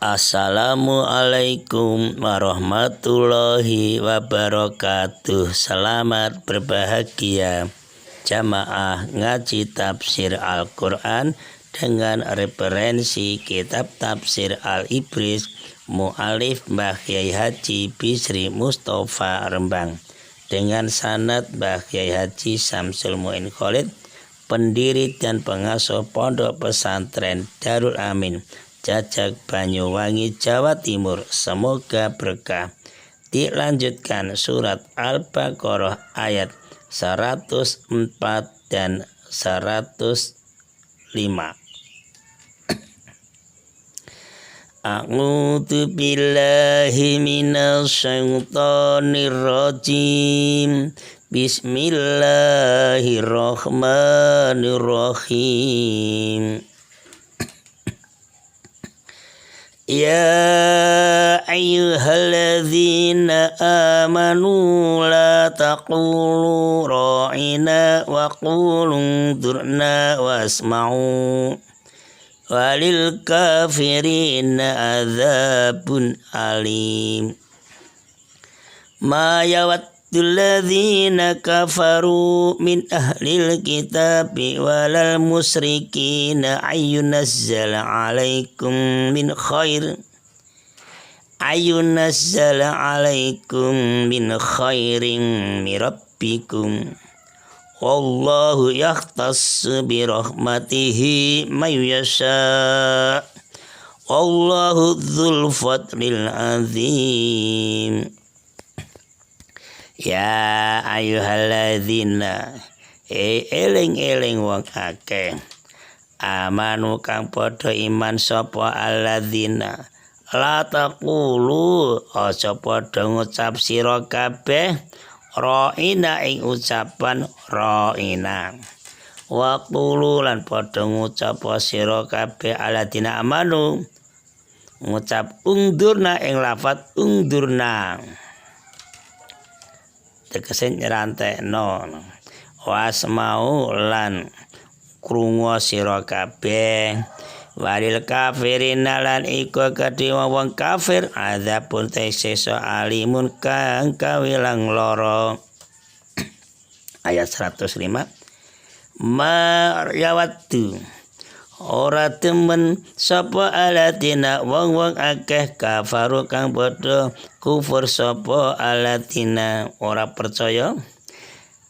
Assalamualaikum warahmatullahi wabarakatuh. Selamat berbahagia jamaah ngaji tafsir Al-Quran dengan referensi kitab tafsir Al-Ibris mu'alif Mbah Kyai Haji Bisri Mustafa Rembang dengan sanad Mbah Kyai Haji Samsul Muin Khalid, pendiri dan pengasuh Pondok Pesantren Darul Amin Jajak Banyuwangi, Jawa Timur. Semoga berkah. Dilanjutkan surat Al-Baqarah ayat 104 dan 105. A'udzu billahi minasyaitonir rajim. Bismillahirrahmanirrahim. Ya ayyuhalladzina amanu la taqulu ra'ina wa qulu durna wasma'u walil kafirina adzabun alim. Ma yawaddul ladzina kafaru min ahlil kitabi walal musyrikina ayyunazzala alaikum min khairin min rabbikum wallahu yakhtassu bi rahmatihi may yasha wallahu dzul fadlil azim. Ya ayyuhalladzina eling-eling wong akeh amanu kang padha iman sapa alladzina la taqulu aja padha ngucap sira kabeh ra'ina ing ucapan ra'ina wa qulu lan padha ngucap sira kabeh alladzina amanu ngucap ungdurna ing lafat ungdurna tegese nyerantekno wasmau lan krungu sira kabeh walil kafirina lan iku kedhe wong kafir adzabun teseso alimun kang kawilang loro. Ayat 105. Ma yawaddu ora temen sapa alatina wong-wong akeh kafaru kang padha kufur sapa alatina ora percaya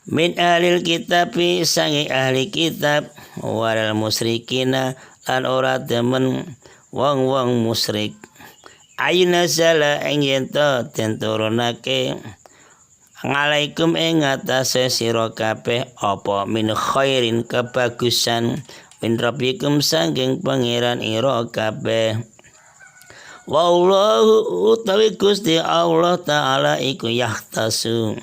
min ahlil kitabi sangi ahli kitab walal musyrikina lan ora temen wong-wong musyrik ayunazala ing yen to den turunake ngalaikum ing atase sira kabeh apa min khairin kebagusan min rabbikum sanging pangeran ira kabeh. Wallahu utawi Gusti Allah taala iku yahtasu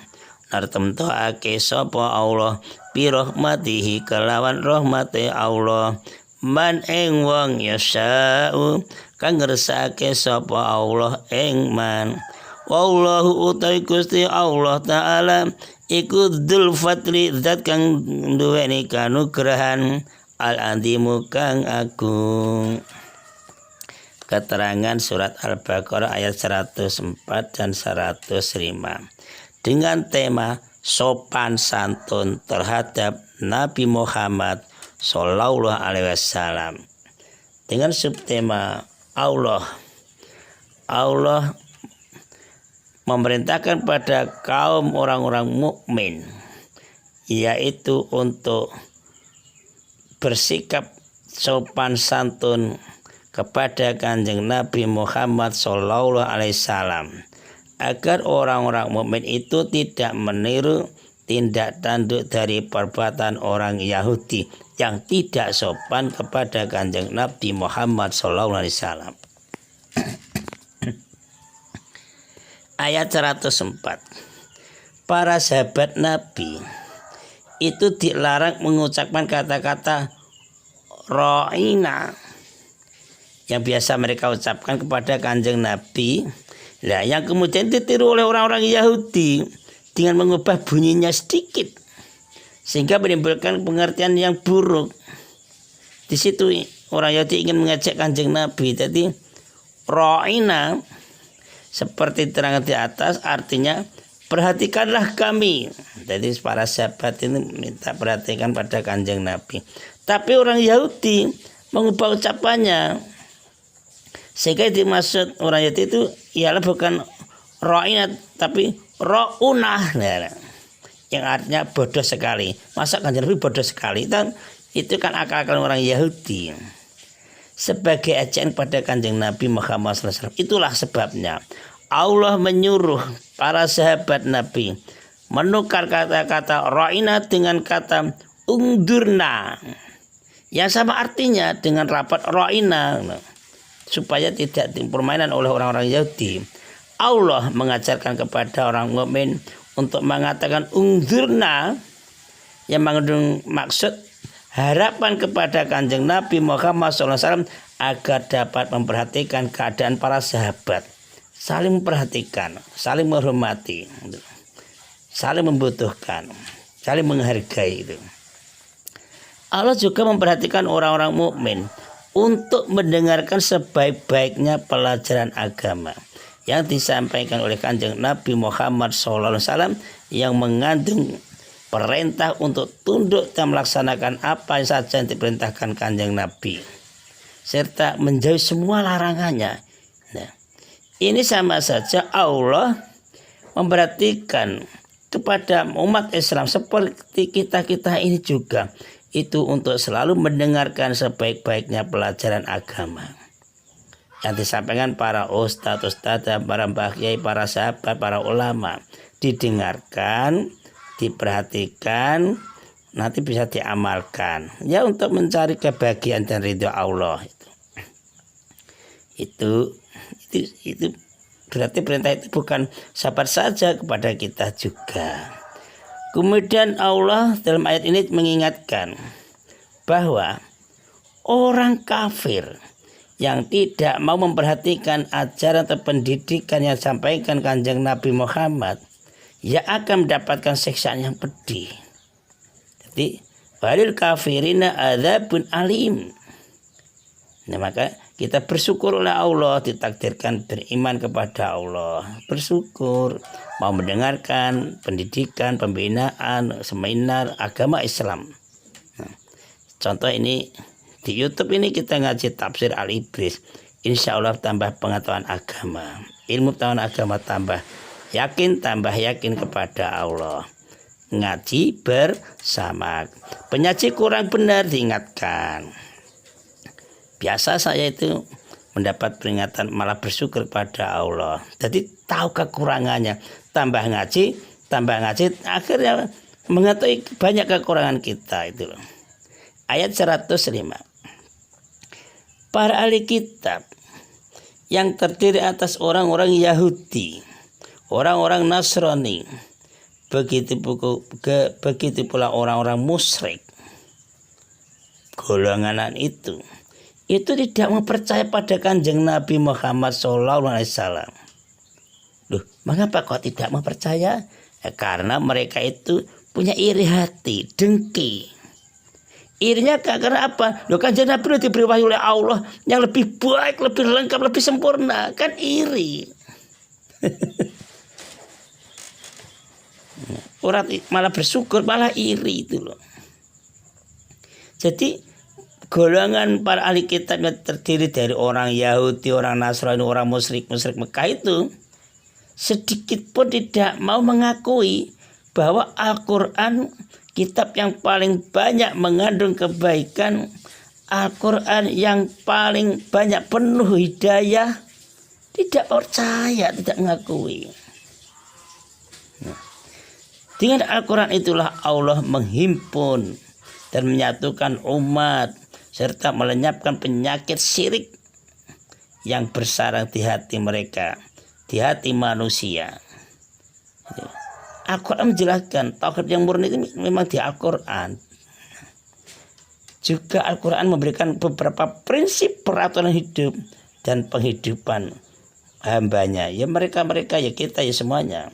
nartemtokake sapa Allah bi rahmatihi kelawan rahmate Allah man ing wong yasau kang ngersake sapa Allah ing man. Wallahu utawi Gusti Allah taala iku dzul fadli zat kang duweni kanugrahan al-azimu kang agung. Keterangan surat Al-Baqarah ayat 104 dan 105 dengan tema sopan santun terhadap Nabi Muhammad Sallallahu Alaihi Wasallam dengan subtema Allah memerintahkan pada kaum orang-orang mukmin yaitu untuk bersikap sopan santun kepada Kanjeng Nabi Muhammad Sallallahu Alaihi Wasallam agar orang-orang mukmin itu tidak meniru tindak tanduk dari perbuatan orang Yahudi yang tidak sopan kepada Kanjeng Nabi Muhammad Sallallahu Alaihi Wasallam. Ayat 104. Para sahabat Nabi itu dilarang mengucapkan kata-kata ra'ina yang biasa mereka ucapkan kepada Kanjeng Nabi, yang kemudian ditiru oleh orang-orang Yahudi dengan mengubah bunyinya sedikit sehingga menimbulkan pengertian yang buruk. Di situ orang Yahudi ingin mengajak Kanjeng Nabi, jadi Ra'ina seperti terang di atas artinya perhatikanlah kami. Jadi para sahabat ini minta perhatikan pada Kanjeng Nabi. Tapi orang Yahudi mengubah ucapannya, sehingga dimaksud orang Yahudi itu ialah bukan ra'ina tapi ra'unah, yang artinya bodoh sekali. Masa Kanjeng Nabi bodoh sekali? Itu kan akal-akal orang Yahudi. Sebagai ejaan pada Kanjeng Nabi Muhammad SAW. Itulah sebabnya Allah menyuruh para sahabat Nabi menukar kata-kata ra'ina dengan kata ungdurna, yang sama artinya dengan rapat ra'ina, supaya tidak dipermainan oleh orang-orang Yahudi. Allah mengajarkan kepada orang mukmin untuk mengatakan ungdurna, yang mengandung maksud harapan kepada Kanjeng Nabi Muhammad SAW agar dapat memperhatikan keadaan para sahabat, saling memperhatikan, saling menghormati, saling membutuhkan, saling menghargai. Allah juga memperhatikan orang-orang mukmin untuk mendengarkan sebaik-baiknya pelajaran agama yang disampaikan oleh Kanjeng Nabi Muhammad SAW, yang mengandung perintah untuk tunduk dan melaksanakan apa saja yang diperintahkan Kanjeng Nabi, serta menjauhi semua larangannya. Nah, ini sama saja Allah memperhatikan kepada umat Islam seperti kita-kita ini juga, itu untuk selalu mendengarkan sebaik-baiknya pelajaran agama yang disampaikan para ustadz, para mbah kiai, para sahabat, para ulama. Didengarkan, diperhatikan, nanti bisa diamalkan, ya, untuk mencari kebahagiaan dan ridho Allah. Itu berarti perintah itu bukan sahabat saja, kepada kita juga. Kemudian Allah dalam ayat ini mengingatkan bahwa orang kafir yang tidak mau memperhatikan ajaran atau pendidikan yang disampaikan Kanjeng Nabi Muhammad, ya akan mendapatkan siksaan yang pedih. Jadi walil kafirina adzabun alim. Nah, maka kita bersyukur oleh Allah ditakdirkan beriman kepada Allah, bersyukur mau mendengarkan pendidikan, pembinaan, seminar agama Islam. Nah, contoh ini di YouTube ini kita ngaji tafsir Al-Ibris, insya Allah tambah pengetahuan agama, ilmu pengetahuan agama tambah yakin kepada Allah. Ngaji bersama, penyaji kurang benar diingatkan. Biasa saya itu mendapat peringatan malah bersyukur pada Allah. Jadi tahu kekurangannya, tambah ngaji, akhirnya mengetahui banyak kekurangan kita itu. Ayat 105. Para ahli kitab yang terdiri atas orang-orang Yahudi, orang-orang Nasrani, begitu pula orang-orang musyrik, golongan itu tidak mempercaya pada Kanjeng Nabi Muhammad SAW. Loh, mengapa kok tidak mempercaya? Karena mereka itu punya iri hati, dengki. Irinya karena apa? Loh, Kanjeng Nabi diberi wahyu oleh Allah yang lebih baik, lebih lengkap, lebih sempurna. Kan iri. Orang malah bersyukur, malah iri itu loh. Jadi golongan para ahli kitab yang terdiri dari orang Yahudi, orang Nasrani, orang musyrik Mekah itu sedikit pun tidak mau mengakui bahwa Al-Quran, kitab yang paling banyak mengandung kebaikan, Al-Quran yang paling banyak penuh hidayah, tidak percaya, tidak mengakui. Dengan Al-Quran itulah Allah menghimpun dan menyatukan umat serta melenyapkan penyakit syirik yang bersarang di hati mereka, di hati manusia. Al-Quran menjelaskan tauhid yang murni itu memang di Al-Quran. Juga Al-Quran memberikan beberapa prinsip peraturan hidup dan penghidupan hambanya. Ya mereka ya kita ya semuanya.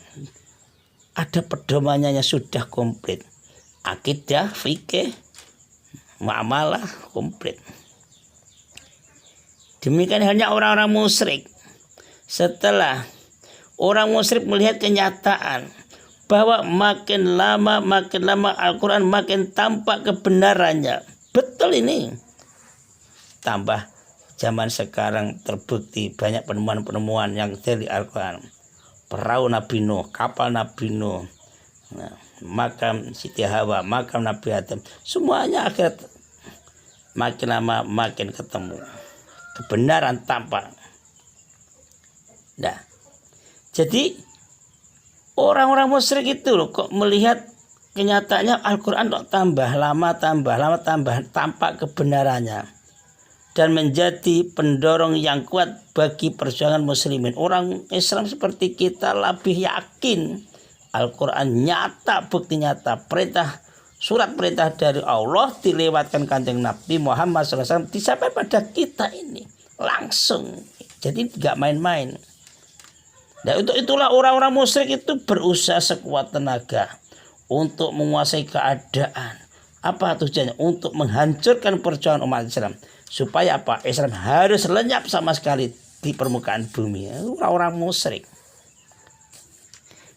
Ada pedomannya yang sudah komplit. Akidah, fikih, muamalah komplit. Demikian halnya orang-orang musyrik. Setelah orang musyrik melihat kenyataan bahwa makin lama Al-Quran makin tampak kebenarannya. Betul ini. Tambah zaman sekarang terbukti banyak penemuan-penemuan yang dari Al-Quran. Perahu Nabi Nuh, kapal Nabi Nuh, makam Siti Hawa, makam Nabi Adam. Semuanya akhirnya makin lama makin ketemu. Kebenaran tampak. Nah, jadi orang-orang musyrik itu loh kok melihat kenyataannya Al-Quran kok tambah lama tampak kebenarannya dan menjadi pendorong yang kuat bagi perjuangan muslimin. Orang Islam seperti kita lebih yakin Al-Quran nyata, bukti nyata, surat perintah dari Allah dilewatkan Kanjeng Nabi Muhammad SAW disampaikan pada kita ini langsung. Jadi nggak main-main. Nah, untuk itulah orang-orang musyrik itu berusaha sekuat tenaga untuk menguasai keadaan. Apa tujuannya? Untuk menghancurkan perjuangan umat Islam. Supaya apa? Islam harus lenyap sama sekali di permukaan bumi. Orang-orang musyrik.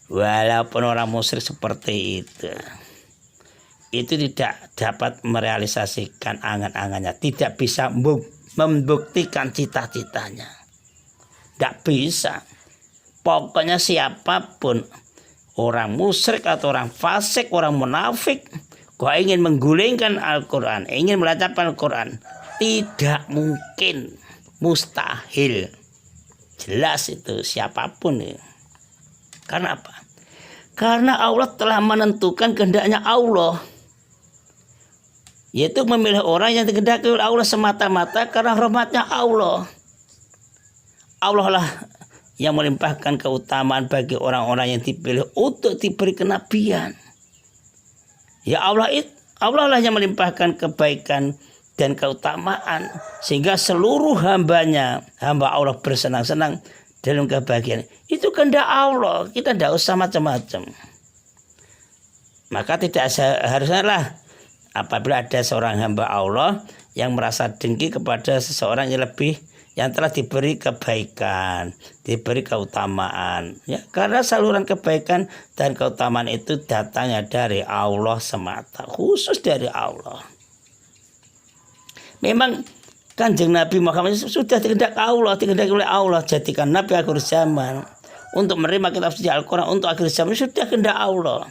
Walaupun orang musyrik seperti itu tidak dapat merealisasikan angan-angannya. Tidak bisa membuktikan cita-citanya. Tidak bisa. Pokoknya siapapun, orang musyrik atau orang fasik, orang munafik, kok ingin menggulingkan Al-Quran, ingin melecehkan Al-Quran, tidak mungkin, mustahil. Jelas itu siapapun ya. Karena apa? Karena Allah telah menentukan kehendaknya Allah, yaitu memilih orang yang dikehendaki oleh Allah semata-mata karena rahmatnya Allah. Allah lah yang melimpahkan keutamaan bagi orang-orang yang dipilih untuk diberi kenabian. Ya Allah lah yang melimpahkan kebaikan dan keutamaan sehingga seluruh hamba Allah bersenang-senang dalam kebahagiaan. Itu kehendak Allah, kita tidak usah macam-macam. Maka tidak seharusnya lah apabila ada seorang hamba Allah yang merasa dengki kepada seseorang yang telah diberi kebaikan, diberi keutamaan. Ya, karena saluran kebaikan dan keutamaan itu datangnya dari Allah semata, khusus dari Allah. Memang Kanjeng Nabi Muhammad sudah dikehendaki oleh Allah, jadikan Nabi akhir zaman untuk menerima kitab suci Al-Quran untuk akhir zaman sudah kehendak Allah.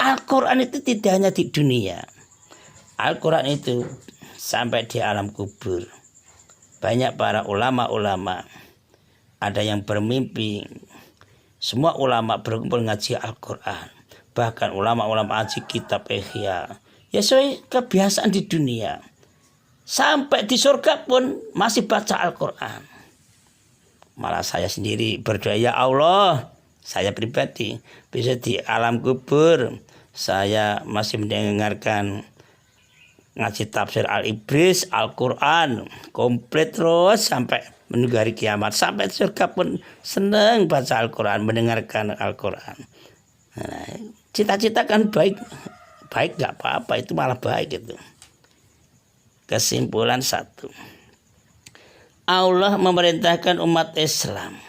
Al-Quran itu tidak hanya di dunia. Al-Quran itu sampai di alam kubur. Banyak para ulama-ulama, ada yang bermimpi, semua ulama berkumpul ngaji Al-Quran. Bahkan ulama-ulama ngaji kitab Ihya. Ya sesuai kebiasaan di dunia. Sampai di surga pun masih baca Al-Quran. Malah saya sendiri berdoa, ya Allah, saya pribadi bisa di alam kubur, saya masih mendengarkan ngaji tafsir Al-Ibris, Al-Quran komplit terus sampai menunggu hari kiamat. Sampai surga pun senang baca Al-Quran, mendengarkan Al-Quran. Nah, cita-cita kan baik gak apa-apa, itu malah baik itu. Kesimpulan 1, Allah memerintahkan umat Islam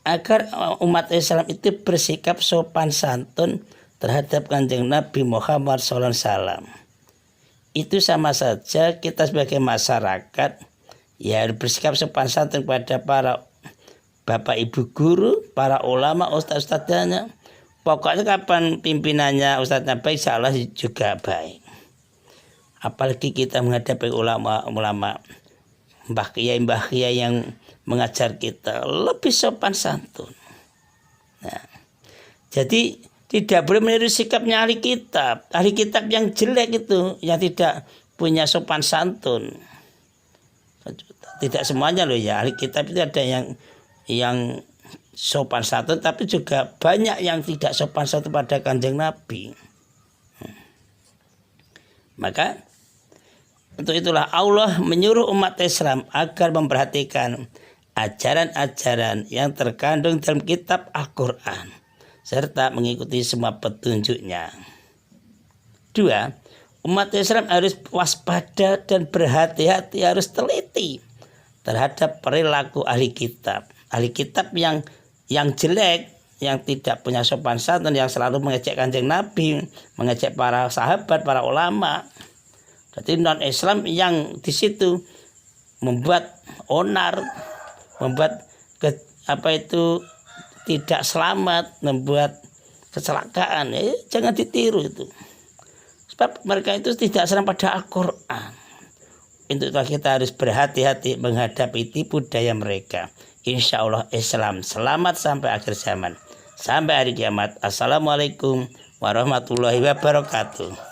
agar umat Islam itu bersikap sopan santun terhadap Kanjeng Nabi Muhammad SAW. Itu sama saja kita sebagai masyarakat ya bersikap sopan santun kepada para bapak ibu guru, para ulama, ustadz-ustadznya. Pokoknya kapan pimpinannya ustadznya baik, insya Allah juga baik. Apalagi kita menghadapi ulama-ulama, mbah kiai yang mengajar kita lebih sopan santun. Nah, jadi tidak boleh meniru sikapnya ahli kitab yang jelek itu, yang tidak punya sopan santun. Tidak semuanya loh ya, ahli kitab itu ada yang sopan santun, tapi juga banyak yang tidak sopan santun pada Kanjeng Nabi. Maka untuk itulah Allah menyuruh umat Islam agar memperhatikan ajaran-ajaran yang terkandung dalam kitab Al-Quran serta mengikuti semua petunjuknya. 2. Umat Islam harus waspada dan berhati-hati, harus teliti terhadap perilaku ahli kitab. Ahli kitab yang jelek, yang tidak punya sopan santun, yang selalu mengejek Kanjeng Nabi, mengejek para sahabat, para ulama. Jadi non-Islam yang di situ membuat onar, membuat tidak selamat, membuat kecelakaan. Jangan ditiru itu. Sebab mereka itu tidak senang pada Al-Quran. Untuk itu kita harus berhati-hati menghadapi tipu daya mereka. Insya Allah Islam selamat sampai akhir zaman, sampai hari kiamat. Assalamualaikum warahmatullahi wabarakatuh.